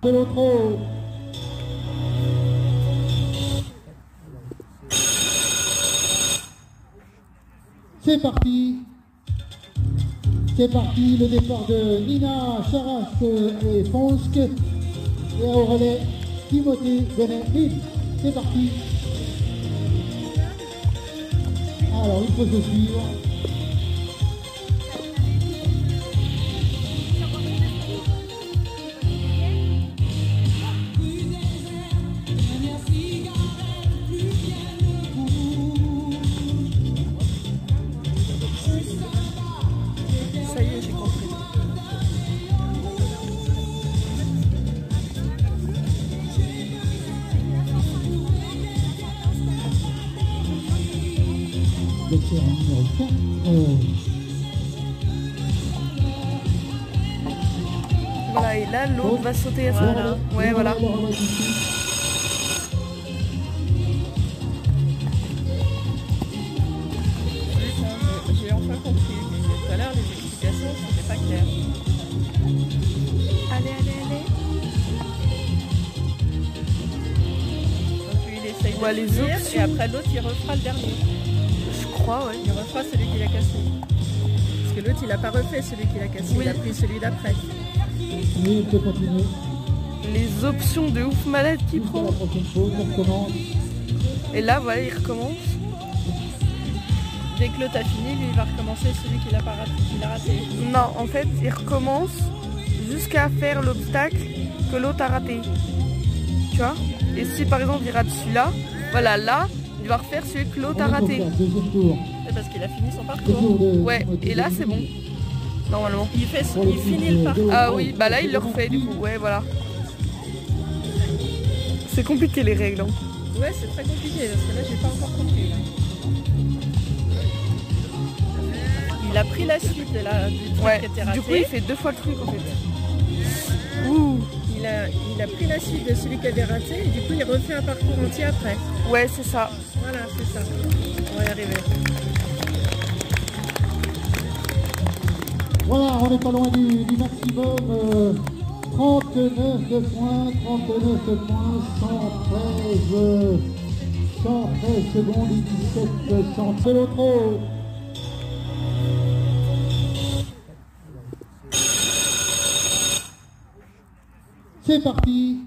De l'autre. C'est parti. C'est parti, le départ de Nina Charas et Fonsk. Et au relais, Timothée Benet. C'est parti. Alors, il faut se suivre. Ça y est, j'ai compris. Le tir numéro 4. Voilà, et là, l'autre va sauter à ce moment-là. Ouais, voilà. J'ai enfin compris, mais tout à l'heure, les explications, c'était pas clair. Allez, allez, allez. Donc lui, il essaye de les finir, options. et après l'autre, il refera le dernier. Je crois, ouais. Il refera celui qui l'a cassé. Parce que l'autre, il a pas refait celui qui l'a cassé, Oui. il a pris celui d'après. Oui, on peut continuer. Les options de ouf malade qu'il Jusqu'à prend. la prochaine pause, on recommence. Et là, voilà, il recommence. Dès que l'autre a fini, lui, il va recommencer celui qu'il a pas raté. Qu'il a raté. Non, en fait, il recommence jusqu'à faire l'obstacle que l'autre a raté. Tu vois? Et si par exemple il rate celui-là, voilà, là, il va refaire celui que l'autre a raté. Deuxième tour. C'est parce qu'il a fini son Le parcours. tour de Ouais, et là c'est bon. Normalement. Il finit le parcours. Ah oui, bah là il le refait du coup. Ouais, voilà. C'est compliqué les règles. Hein. Ouais, c'est très compliqué parce que là, j'ai pas encore compris. Il a pris la suite de la, du truc Ouais, qui était raté. du coup il fait 2 fois le truc en fait. Ouh. Il a pris la suite de celui qui avait raté et du coup, il refait un parcours entier après. Ouais, c'est ça. Voilà, c'est ça. On va y arriver. Voilà, on n'est pas loin du maximum. 39 points, 113 secondes et 17 centimes. C'est l'autre. C'est parti.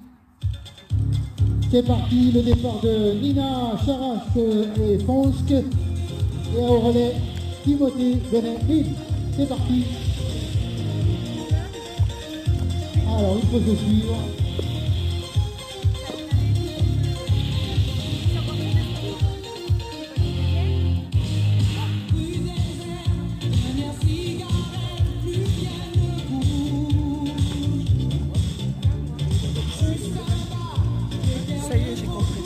C'est parti, le départ de Nina Charas et Fonsk. Et au relais, Timothée Benet. C'est parti. Alors, il faut se suivre. Ça y est, j'ai compris.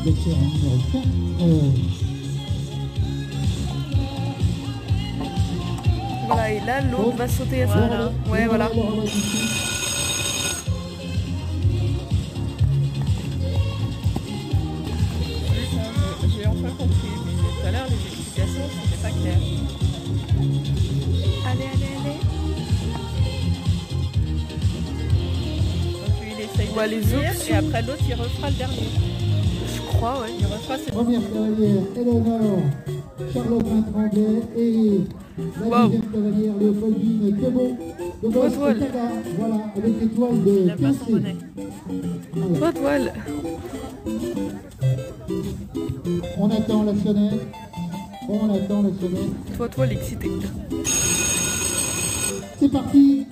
Le tir numéro 4. Voilà, et là l'autre va sauter à ce moment-là. Ouais, voilà. J'ai enfin compris, mais tout à l'heure, les explications, c'était pas clair. Allez, allez, allez. Donc lui, il essaye de les finir, options. et après l'autre, il refera le dernier. Je crois, ouais. Il refera celui Première cavalière, Eleanor Charlotin Tremblay et la Wow. deuxième cavalière Léopoldine Thiebaud de Boss Étoile. Caga. Voilà, avec l'étoile de Il n'a pas son 15. bonnet. Voilà. Pas de voile. On attend la sonnette. On attend la sonnette. Toi, l'excité. C'est parti.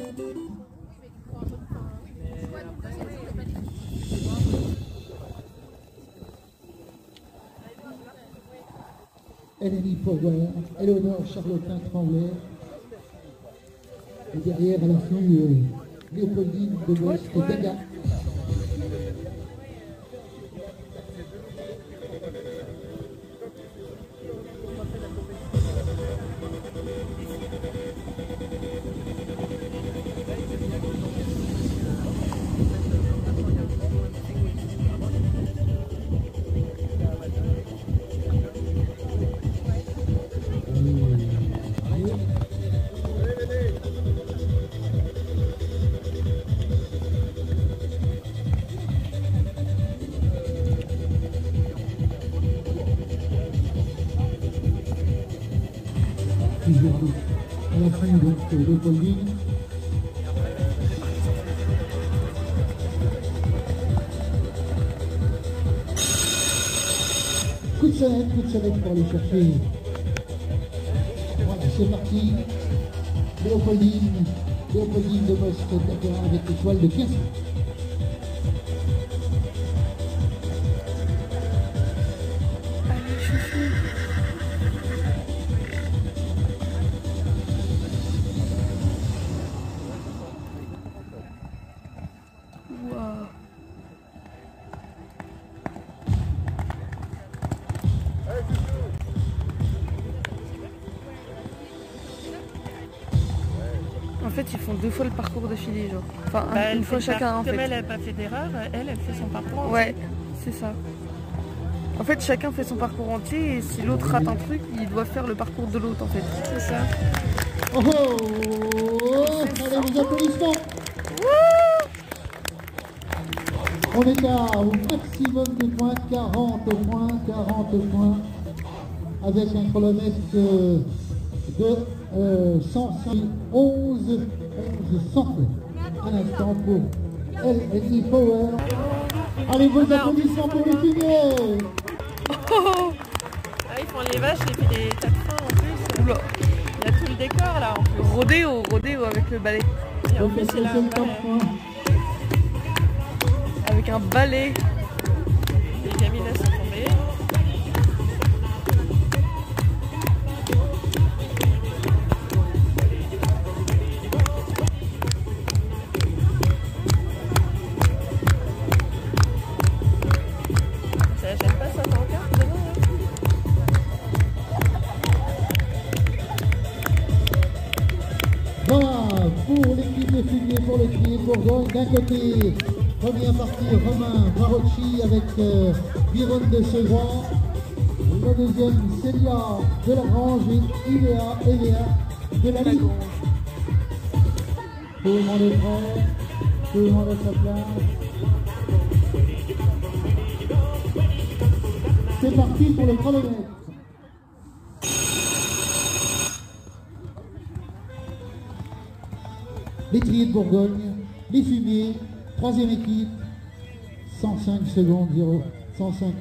Eleni Power, Eleonore Charlotin Tremblay. Et derrière, à la fin, Léopoldine de Boss Caga. À la fin, donc, Léopoldine. Coup de sonnette pour aller chercher. Voilà, c'est parti. Léopoldine de Boss Caga avec l'étoile de 15. Allez, chouchou. Waouh. En fait, ils font 2 fois le parcours d'affilée, genre. Enfin, Bah, une fois chacun, en Comme fait. elle n'a pas fait d'erreur, elle fait son parcours. Ouais, c'est ça. En fait, chacun fait son parcours entier et si l'autre rate un truc, il doit faire le parcours de l'autre, en fait. C'est ça. Oh, allez, les applaudissements. On est au maximum de points, 40 points, avec un chronomètre de 111 centimes. Un instant pour LNI Power. Allez, vos applaudissements pour les fumiers. Ah, ils font les vaches et puis les tas de freins en plus. Oula. Il y a tout le décor là en plus. Rodéo avec le balai. Et en plus, il a un balai. Avec un balai. Les gamines sont tombées. Ça la gêne pas ça en carte devant Voilà, pour l'équipe de fumier, pour le pied, Bourgogne, d'un côté, première partie, Romain Barocci avec Biron de Segran. La deuxième, Célia de la Grange et Iléa de la Ligue. Tout le monde est prêt, tout le monde à sa place. C'est parti pour le chronomètre. L'étrier de Bourgogne, les fumiers, troisième équipe, 105 secondes, 0, 105, 11.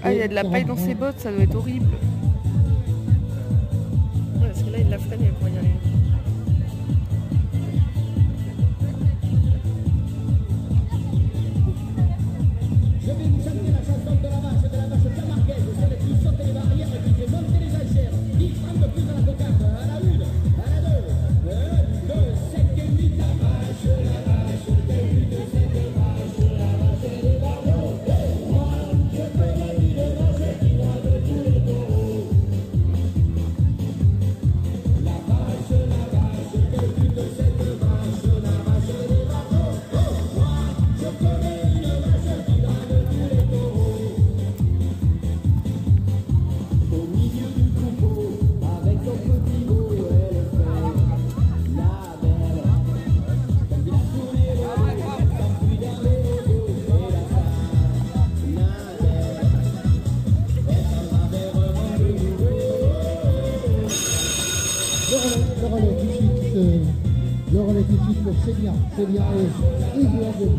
Ah, il y a de la paille dans ses bottes, ça doit être horrible. Ouais, parce que là, il l'a freiné pour y aller. Je vais vous chanter la chanson de la vache camarguaise, celle qui saute les barrières et qui fait monter les enchères. Qui frappe de plus dans la cocarde, à la une, à la deux, 1, 2, 7 et 8, la vache, des luttes, cette vache, des barreaux. Moi, je fais la vie de vache qui va de tous les taureaux. La vache, Le relais tout de suite. Le relais tout de suite pour Célia. Célia et Yves Lago.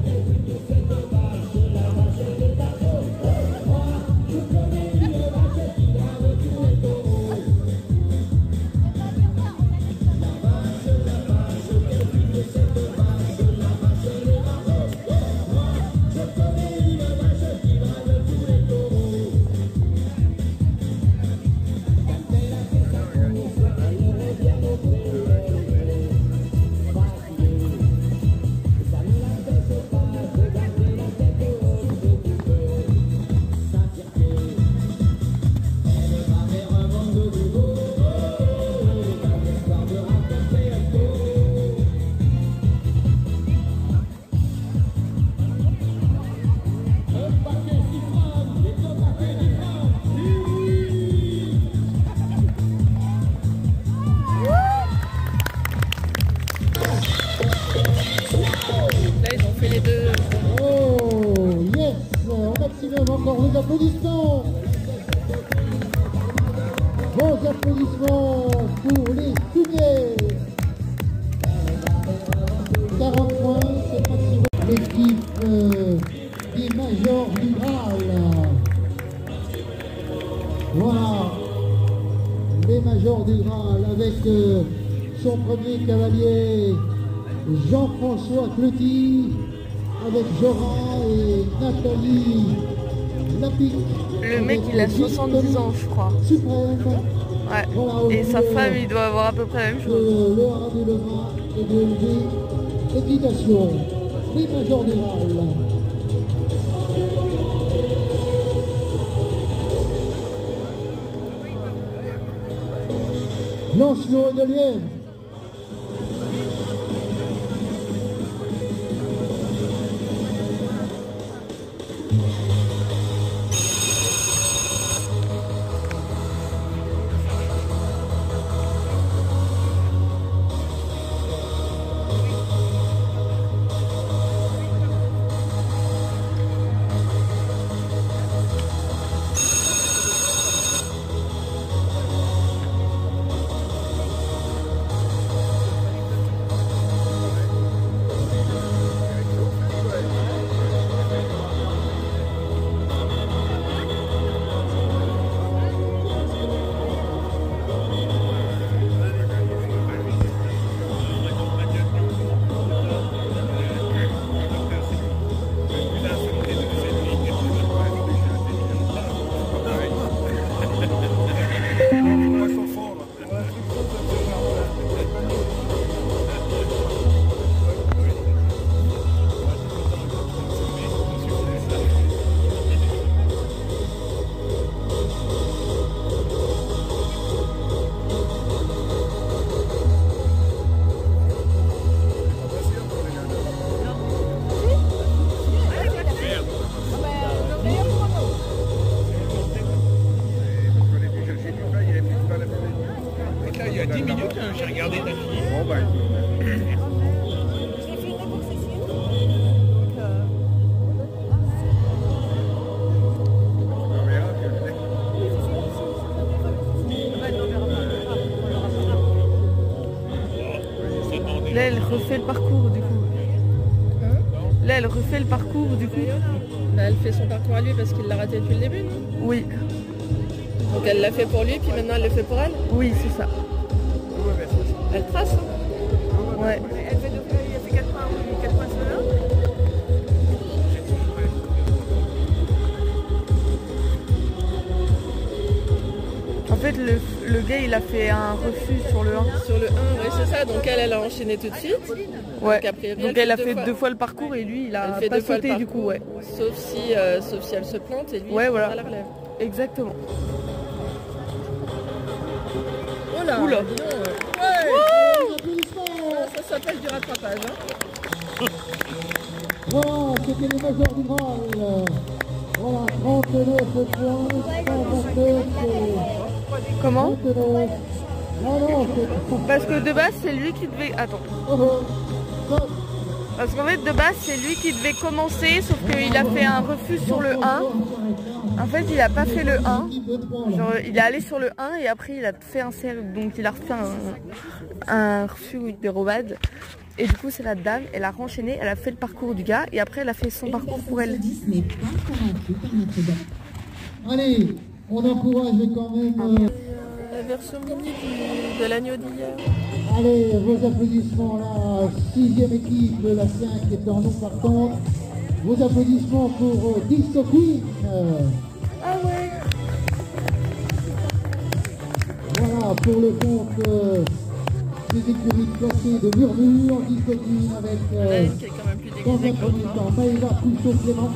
Encore vos applaudissements. Vos applaudissements pour les fumiers. 40 points, c'est maximum. L'équipe des Majors du Graal. Voilà. Les Majors du Graal avec son premier cavalier Jean-François Cloty, avec Joran et Nathalie Lapic. Le mec il a 70 ans je crois. Suprême. Ouais. Voilà, et sa femme il doit avoir à peu près la même chose. Le haras du Levant et de l'équitation. Les Majors du Graal. Lancelot et de Lièvre. Il y a 10 minutes, j'ai regardé ta fille. Bon, bah. J'ai fait une négociation. Là elle refait le parcours du coup. Là elle refait le parcours du coup. Bah, elle fait son parcours à lui parce qu'il l'a raté depuis le début, non? Oui. Donc elle l'a fait pour lui, puis maintenant elle le fait pour elle. Oui c'est ça. Elle trace, hein? Ouais. Elle fait 4 points sur là. En fait le gars il a fait un refus sur le 1. Sur le 1, oui c'est ça, donc elle a enchaîné tout de suite. Ouais. Donc, Elle a fait deux fois le parcours et lui il a elle fait pas deux fois le sauté du parcours, coup ouais. Sauf si elle se plante et lui Ouais, il voilà. prendra la relève. Exactement. Oh là, Oula. dis donc, ça s'appelle du rattrapage. Hein. Voilà, c'était les Majors du Graal. Voilà, 39 points, 129. Comment? 39. Non, c'est... Parce que de base c'est lui qui devait... Attends. Stop. Parce qu'en fait de base c'est lui qui devait commencer sauf qu'il a fait un refus sur le 1. En fait, il a pas fait le 1. Genre, il est allé sur le 1 et après il a fait un cercle. Donc il a refait un refus de robade. Et du coup, c'est la dame, elle a renchaîné, elle a fait le parcours du gars et après elle a fait son parcours pour elle. Allez, on encourage quand même. La version mini de l'agneau d'hier. Allez, vos applaudissements, la 6e équipe, la 5 est en non partante. Vos applaudissements pour Discopine. Ah ouais. Voilà, pour le compte des écuries classées de Murmure, Discopine avec Qui est quand même plus dans déguisée un que premier l'autre. temps Maëva Pouchot-Clément,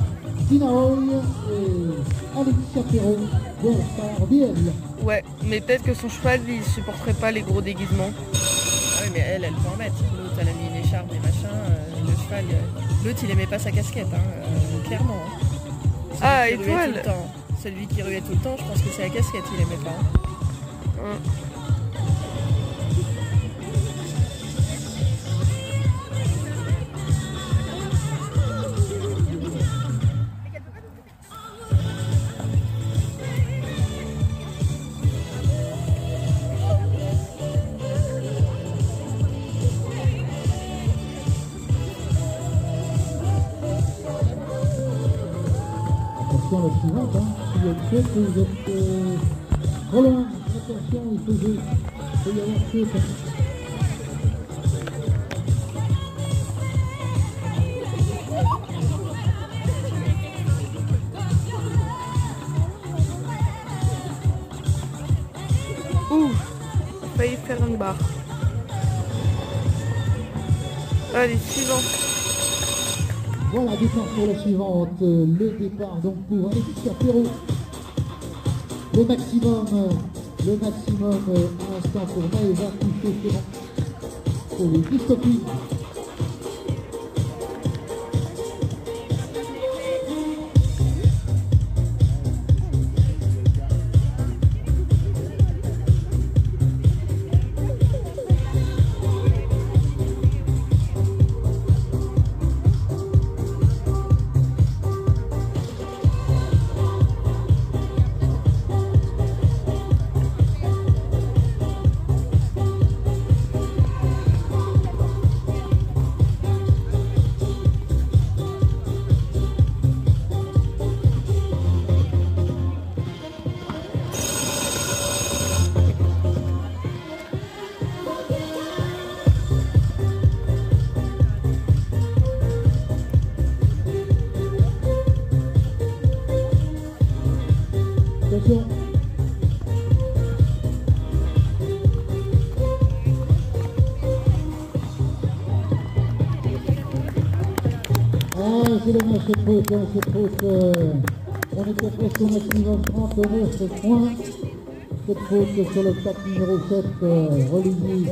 Tina Hoy et Alexia Perrault, bon par Biel. Ouais, mais peut-être que son cheval il supporterait pas les gros déguisements. Ah oui, mais elle peut en mettre. L'autre, elle a mis une écharpe, des machins. Le cheval, l'autre, il aimait pas sa casquette, hein, clairement. Hein. Ah, Celui qui ruait étoile. tout le temps. Celui qui ruait tout le temps, je pense que c'est la casquette, il aimait pas. Hein. Attention à la suivante, hein. Si vous êtes faute, vous êtes trop loin. Attention, il faut jouer. Il faut y avoir faute. Hein. Ouh, il a failli faire une barre. Allez, suivant. Voilà, départ pour la suivante. Le départ donc pour Alexia Perrault. Le maximum à l'instant pour Maëva Pouchot-Clément. Pour les Discopines. Attention. Ah, c'est dommage cette faute, hein, cette faute. On était presque au maximum 39 points. Cette faute sur le pack numéro 7, relayée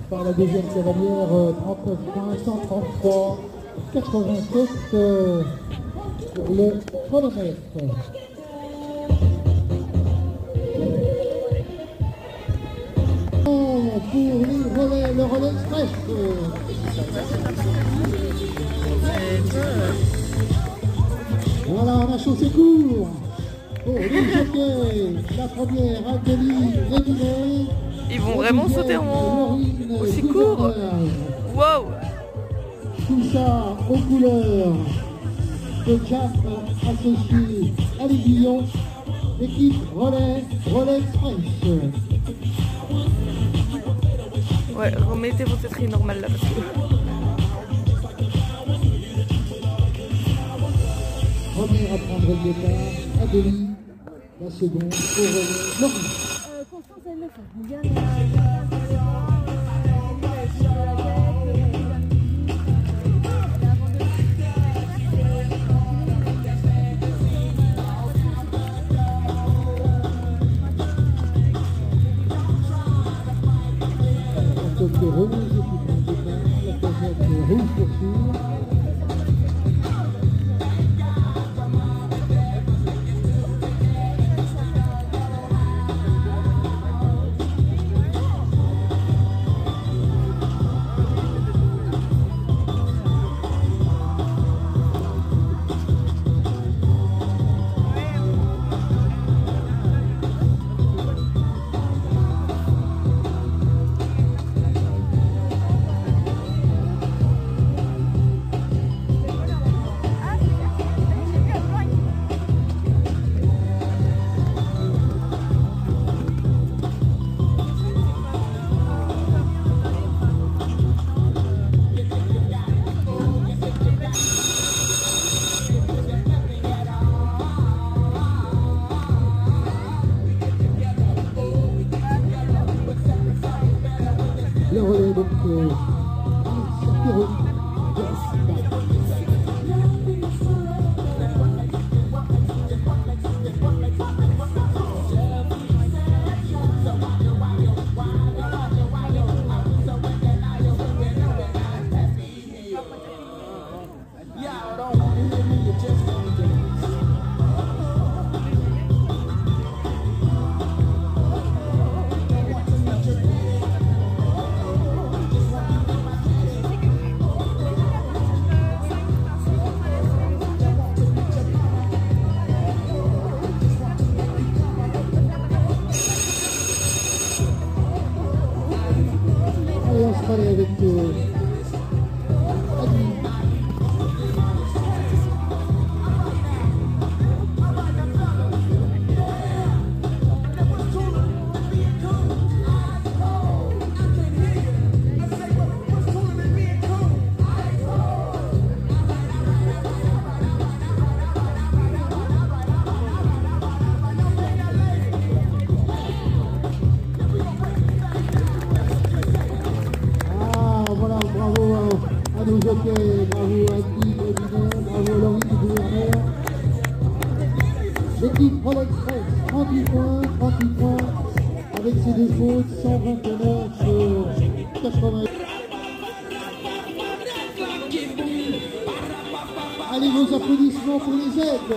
par la deuxième cavalière, 39 points, 133, 87 pour le chronomètre. Pour le relais express. Voilà, on a chaussé court. Pour les jockeys, la première, Anthony Réminet. Ils vont vraiment sauter en aussi court. Wow. Tout ça aux couleurs de Cap associé à l'Aiguillon. Équipe relais express. Ouais, remettez votre étrie normale là parce que... Première à prendre le départ, Adélie. La seconde, Aurélie, Maurice. La rouge qui prend le départ, la casette rouge pour sûr. Le relais donc Pierrot. Allez, on se parlait avec Adi. Voilà, bravo à nos jockeys, bravo à Guy, bravo Laurie du gouverneur. L'équipe Roll Express, 38 points, avec ses deux fautes, 129 sur 80. Allez, vos applaudissements pour les aides.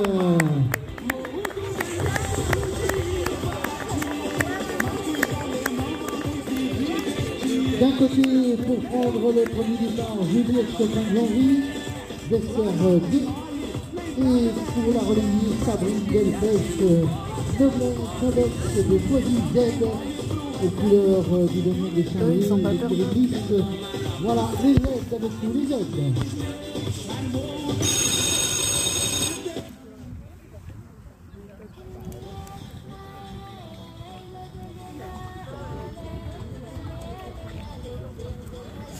D'un côté, pour prendre le premier départ, Juliette Chopin-Janvry, Dessert D. Et pour la relayer, Sabrine Delpech, Noblesse de Poisy Z, aux couleurs du domaine des Champs-Élysées, de l'église. Voilà, les aides avec nous, les aides.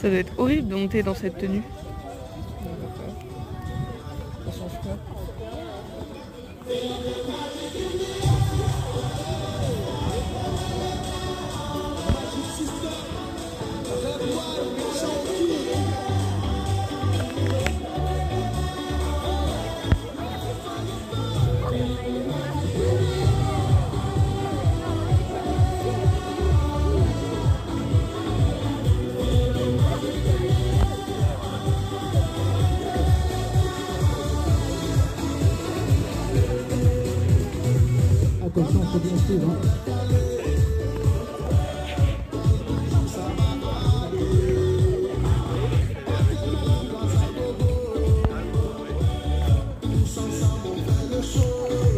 Ça doit être horrible de monter dans cette tenue. Ça change quoi? Attention, c'est bien sûr.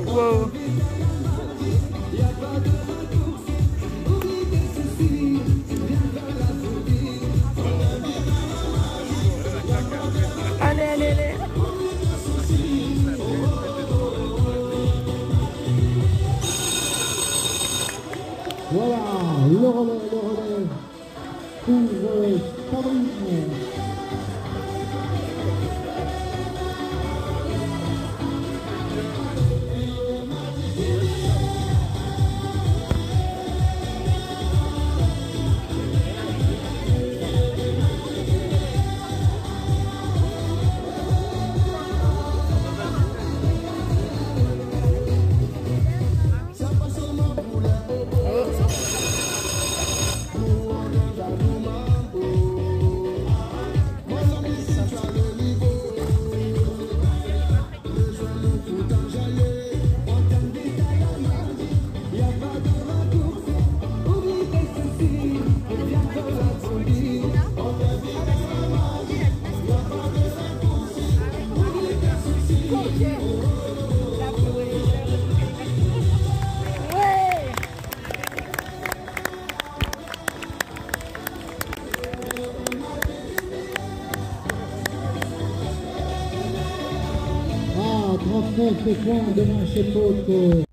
Wow. Allez, allez, allez. Voilà, le relais pour Sabrine. Ah, 39 points de manche et faute.